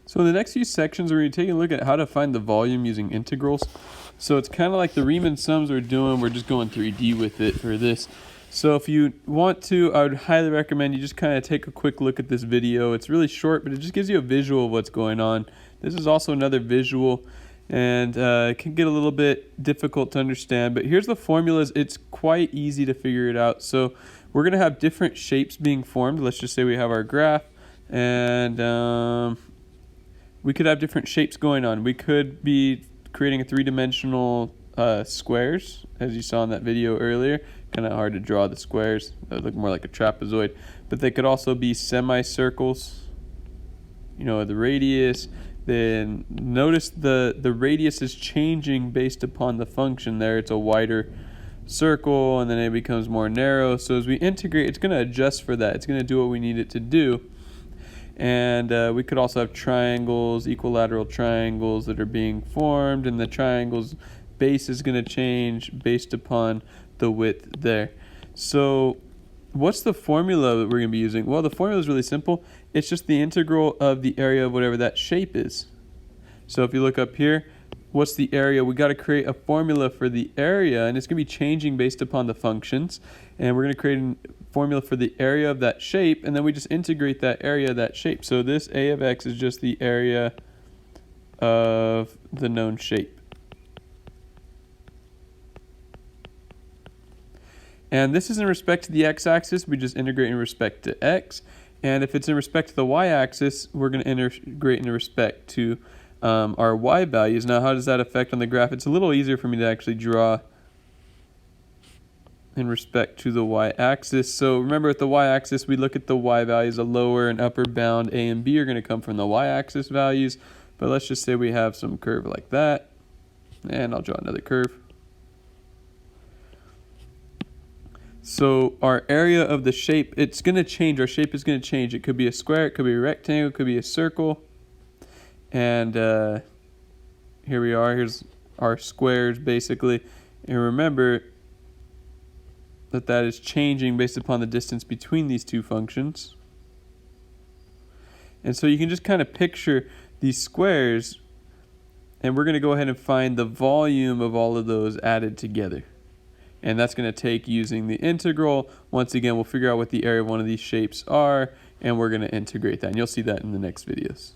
So in the next few sections, we're going to take a look at how to find the volume using integrals. So it's kind of like the Riemann sums we're doing. We're just going 3D with it for this. So if you want to, I would highly recommend you just kind of take a quick look at this video. It's really short, but it just gives you a visual of what's going on. This is also another visual, and it can get a little bit difficult to understand. But here's the formulas. It's quite easy to figure it out. So we're going to have different shapes being formed. Let's just say we have our graph, and we could have different shapes going on. We could be creating a three-dimensional squares, as you saw in that video earlier. Kind of hard to draw the squares. They look more like a trapezoid. But they could also be semicircles, you know, the radius. Then notice the radius is changing based upon the function there. It's a wider circle, and then it becomes more narrow. So as we integrate, it's going to adjust for that. It's going to do what we need it to do. And we could also have triangles, equilateral triangles that are being formed, and the triangle's base is going to change based upon the width there. So what's the formula that we're going to be using? Well, the formula is really simple. It's just the integral of the area of whatever that shape is. So if you look up here, what's the area? We got to create a formula for the area, and it's going to be changing based upon the functions. And we're going to create a formula for the area of that shape, and then we just integrate that area of that shape. So this a of x is just the area of the known shape. And this is in respect to the x-axis. We just integrate in respect to x. And if it's in respect to the y-axis, we're going to integrate in respect to our y values. Now, how does that affect on the graph? It's a little easier for me to actually draw in respect to the y-axis. So remember, at the y-axis, we look at the y values. A lower and upper bound a and b are going to come from the y-axis values. But let's just say we have some curve like that. And I'll draw another curve. So our area of the shape, it's going to change. Our shape is going to change. It could be a square, it could be a rectangle, it could be a circle. And here we are. Here's our squares, basically. And remember that that is changing based upon the distance between these two functions. And so you can just kind of picture these squares, and we're going to go ahead and find the volume of all of those added together. And that's going to take using the integral. Once again, we'll figure out what the area of one of these shapes are, and we're going to integrate that. And you'll see that in the next videos.